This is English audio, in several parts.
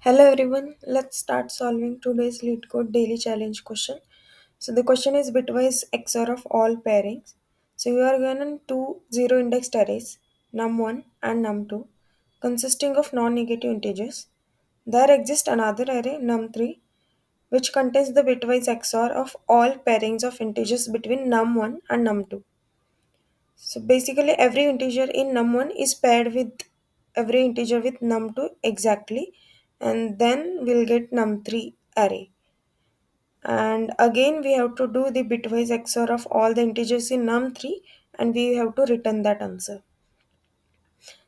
Hello everyone, let's start solving today's Leetcode daily challenge question. So the question is bitwise XOR of all pairings. So you are given two zero-indexed arrays, num1 and num2, consisting of non-negative integers. There exists another array, num3, which contains the bitwise XOR of all pairings of integers between num1 and num2. So basically every integer in num1 is paired with every integer with num2 exactly, and then we'll get num3 array. And again we have to do the bitwise XOR of all the integers in num3 and we have to return that answer.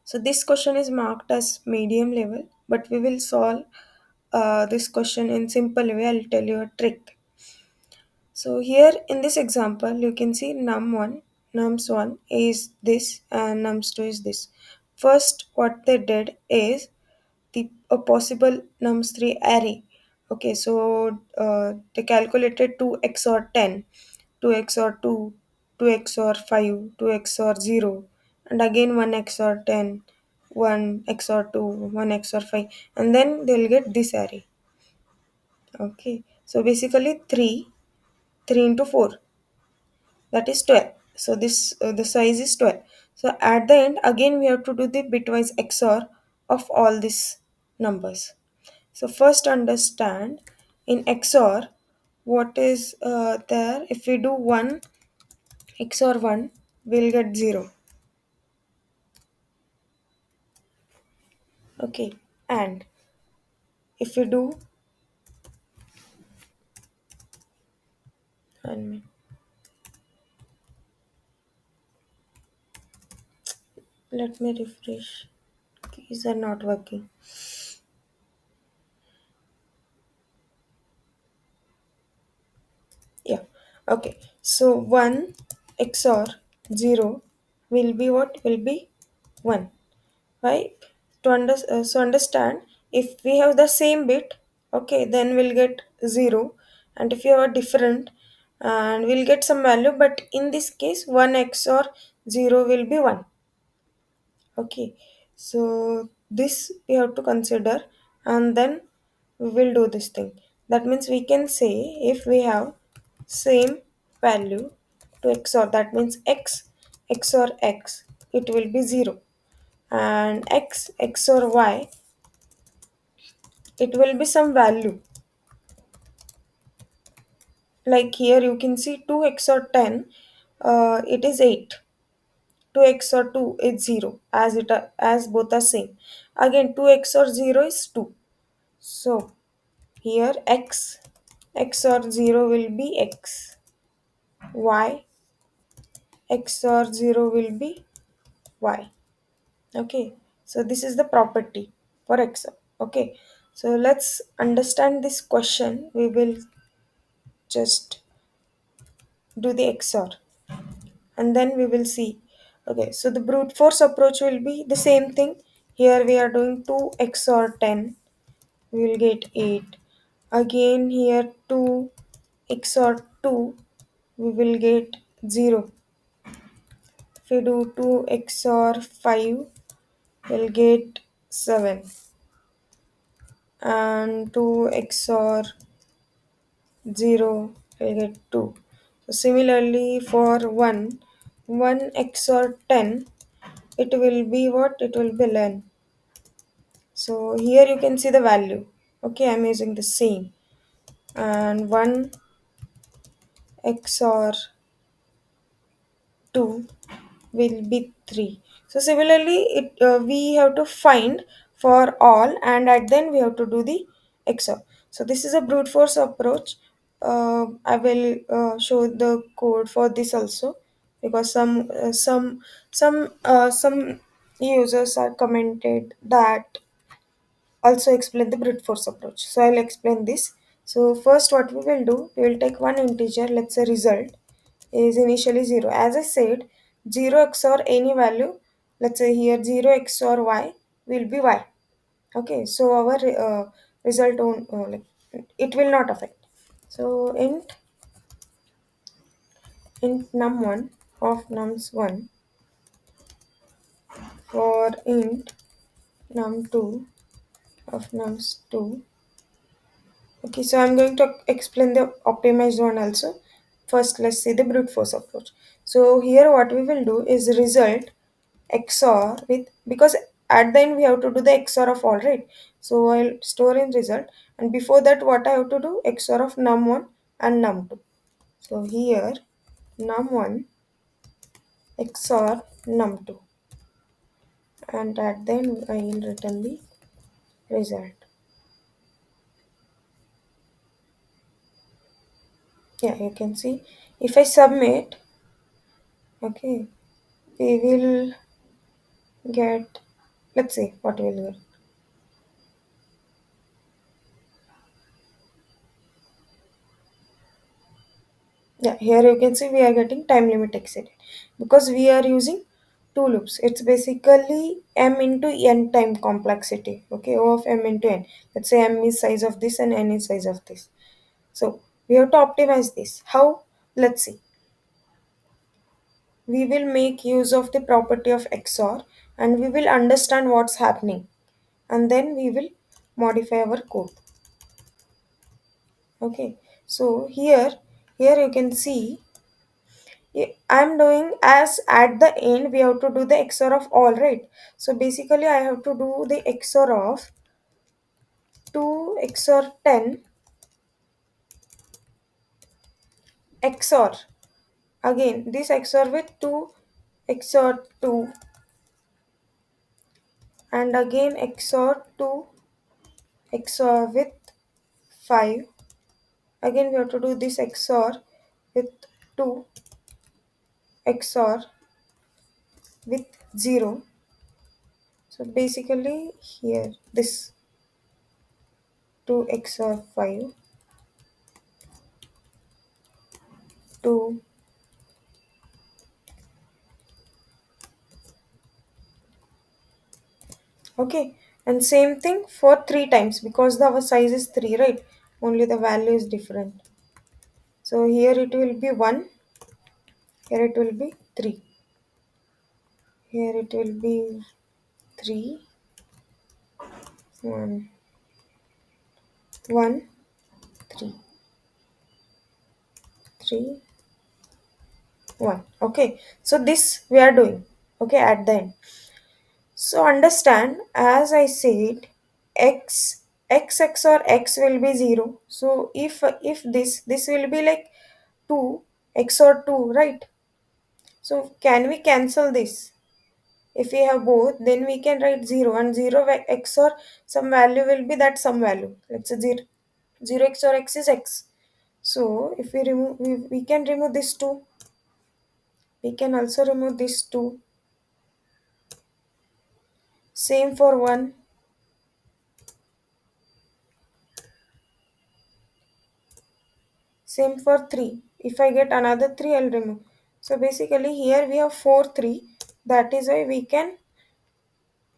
So this question is marked as medium level, but we will solve this question in simple way. I'll tell you a trick. So here in this example, you can see nums1 is this and nums2 is this. First, what they did is a possible nums3 array. Okay, so they calculated 2 XOR 10, 2 XOR 2, 2 XOR 5, 2 XOR 0, and again 1 XOR 10, 1 XOR 2, 1 XOR 5, and then they'll get this array. Okay, so basically 3 into 4, that is 12. So this the size is 12. So at the end again we have to do the bitwise XOR of all these numbers. So first understand in XOR what is there. If we do 1 XOR 1, we'll get 0. Okay, and if we do, and let me refresh, keys are not working. Yeah, okay, so 1 XOR 0 will be what? Will be 1. Right, so understand, if we have the same bit, okay, then we'll get 0, and if you have a different, and we'll get some value, but in this case 1 XOR 0 will be 1. Okay, so this we have to consider, and then we will do this thing. That means we can say if we have same value to XOR, that means x XOR x, it will be 0, and x XOR y, it will be some value. Like here you can see 2 XOR 10, it is 8. 2 XOR 2 is 0, as both are same. Again 2 XOR 0 is 2. So here x XOR 0 will be x, y XOR 0 will be y. Okay, so this is the property for XOR. Okay, so let's understand this question. We will just do the XOR and then we will see. Okay, so the brute force approach will be the same thing. Here we are doing 2 XOR 10, we will get 8. Again here 2 XOR 2, we will get 0. If we do 2 XOR 5, we'll get 7. And 2 XOR 0, we'll get 2. So similarly for 1 XOR 10, it will be what? It will be 11. So here you can see the value. Okay, I'm using the same. And 1 XOR 2 will be 3. So similarly, we have to find for all, and at then we have to do the XOR. So this is a brute force approach. I will show the code for this also, because some users are commented that also explain the brute force approach. So I'll explain this. So first what we will do, we will take one integer, let's say result is initially 0. As I said, 0 XOR any value, let's say here 0 XOR y will be y. Okay, so our result like, it will not affect. So int num1 of nums1 for int num2 of nums 2. Okay, so I'm going to explain the optimized one also. First, let's see the brute force approach. So here what we will do is result XOR with, because at the end we have to do the XOR of all, right? So I'll store in result, and before that what I have to do, XOR of num1 and num2. So here num1 XOR num2, and at the end I will return the result. Yeah, you can see if I submit, okay, we will get, let's see what we will get. Yeah, here you can see we are getting time limit exceeded because we are using two loops. It's basically m into n time complexity. Okay, O of m into n. Let's say m is size of this and n is size of this. So we have to optimize this. How? Let's see. We will make use of the property of XOR and we will understand what's happening, and then we will modify our code. Okay, so here you can see, I'm doing as at the end we have to do the XOR of all, right? So basically I have to do the XOR of 2 XOR 10 XOR. Again this XOR with 2 XOR 2, and again XOR 2 XOR with 5. Again we have to do this XOR with 2 XOR with 0. So basically here this 2 XOR 5, 2. Okay, and same thing for 3 times because our size is 3, right? Only the value is different. So here it will be 1, here it will be 3. Here it will be 3, 1, 1, 3, 3, 1. Okay, so this we are doing. Okay, at the end. So understand, as I said, x XOR x will be 0. So if this will be like 2 XOR 2, right? So can we cancel this? If we have both, then we can write 0, and 0 XOR some value will be that some value. Let's say 0, 0 XOR x is x. So if we remove, we can remove this 2. We can also remove this 2. Same for 1. Same for 3. If I get another 3, I'll remove. So basically here we have 4, 3. That is why we can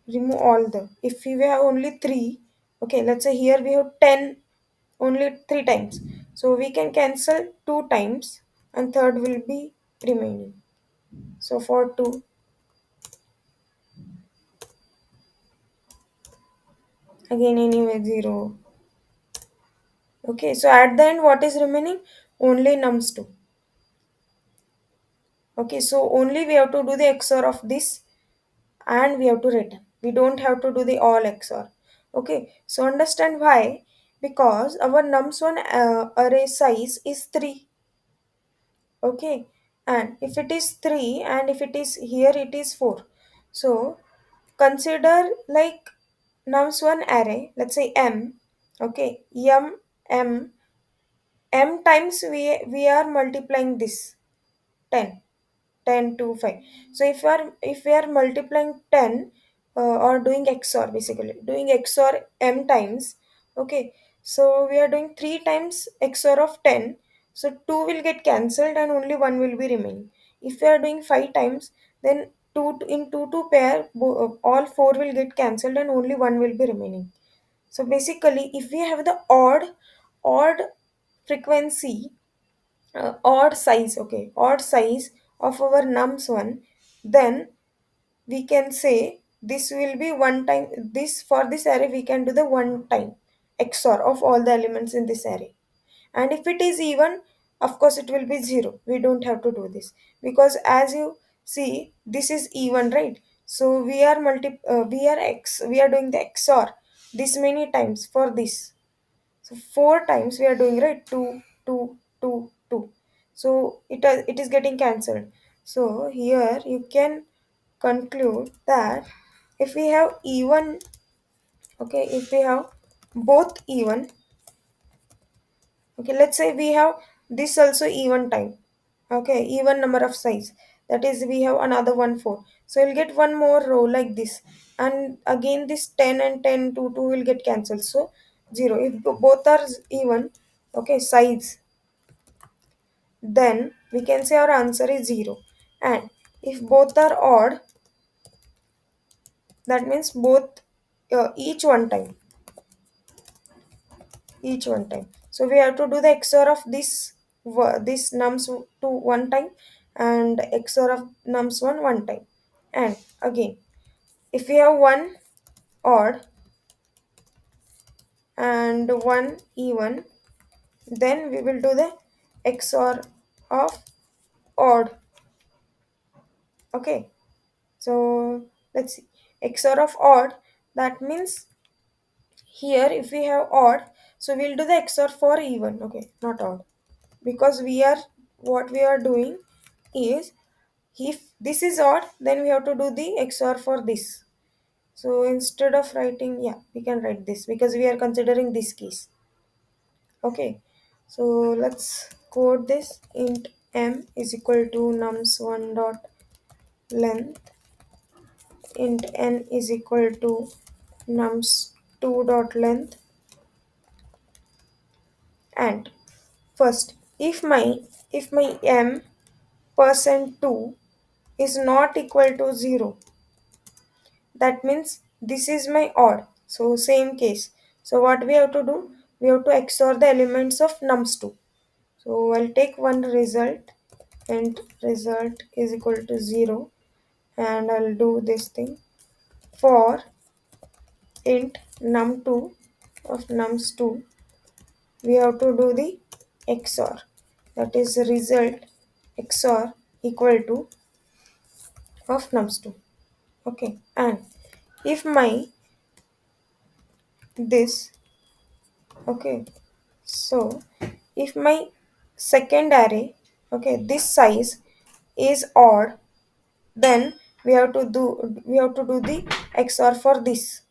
remove all the. If we have only 3, okay, let's say here we have 10 only 3 times. So we can cancel 2 times and third will be remaining. So for 2, again anyway 0. Okay, so at the end what is remaining? Only nums 2. Okay, so only we have to do the XOR of this and we have to return. We don't have to do the all XOR. Okay, so understand why? Because our nums1 array size is 3. Okay, and if it is 3 and if it is here it is 4. So consider like nums1 array, let's say m. Okay, m m times we are multiplying this 10, 10 to 5. So if we are multiplying 10, or doing XOR, basically doing XOR m times. Okay, so we are doing 3 times XOR of 10. So 2 will get cancelled and only 1 will be remaining. If we are doing 5 times, then 2 in 2 to pair, all 4 will get cancelled and only 1 will be remaining. So basically if we have the odd frequency, odd size, odd size of our nums1, then we can say this will be one time. This for this array we can do the one time XOR of all the elements in this array. And if it is even, of course it will be 0. We don't have to do this because as you see this is even, right? So we are we are doing the XOR this many times for this. So 4 times we are doing, right? 2 2 2 2. So it is getting cancelled. So here you can conclude that if we have even, okay, if we have both even, okay, let's say we have this also even time, okay, even number of size, that is we have another 4, so we'll get one more row like this, and again this 10 and 10 2 2 will get cancelled, so 0. If both are even, okay, size, then we can say our answer is 0. And if both are odd, that means both, each one time, each one time. So we have to do the XOR of this nums 2 one time and XOR of nums 1 time. And again, if we have one odd and one even, then we will do the XOR of odd. Okay, so let's see, XOR of odd, that means here if we have odd, so we'll do the XOR for even, okay, not odd, because we are, what we are doing is, if this is odd, then we have to do the XOR for this. So instead of writing, yeah, we can write this because we are considering this case. Okay, so let's code this. Int m is equal to nums1 dot length, int n is equal to nums2 dot length. And first, if my m percent 2 is not equal to 0, that means this is my odd, so same case. So what we have to do, we have to XOR the elements of nums2. So I'll take one result, and result is equal to 0, and I'll do this thing for int num2 of nums2. We have to do the XOR, that is result XOR equal to of nums2. Okay, and if my this, okay, so if my second array, okay, this size is odd, then we have to do the XOR for this.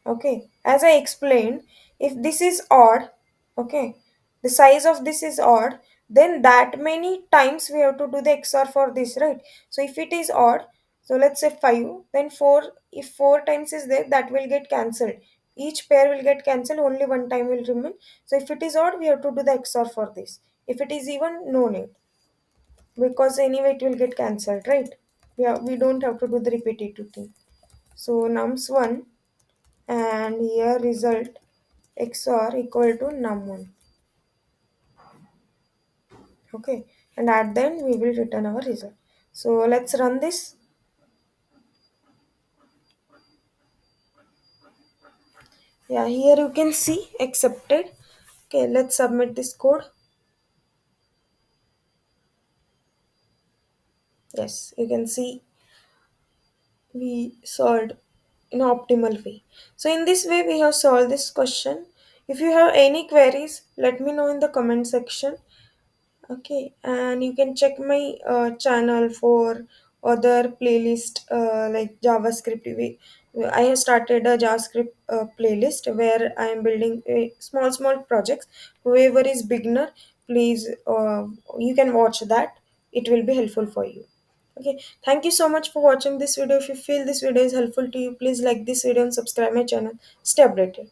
Okay, as I explained, if this is odd, okay, the size of this is odd, then that many times we have to do the XOR for this, right? So if it is odd, so let's say 5, then 4, if 4 times is there, that will get cancelled. Each pair will get cancelled, only one time will remain. So if it is odd, we have to do the XOR for this. If it is even, no need, because anyway it will get cancelled, right? We don't have to do the repetitive thing. So nums1 and here result XOR equal to num1. Okay, and at the end we will return our result. So let's run this. Yeah, here you can see accepted. Okay, let's submit this code. Yes, you can see we solved in optimal way. So in this way we have solved this question. If you have any queries, let me know in the comment section. Okay, and you can check my channel for other playlist like JavaScript. I have started a JavaScript playlist where I am building small projects. Whoever is beginner, please you can watch that. It will be helpful for you. Okay, thank you so much for watching this video. If you feel this video is helpful to you, please like this video and subscribe my channel. Stay updated.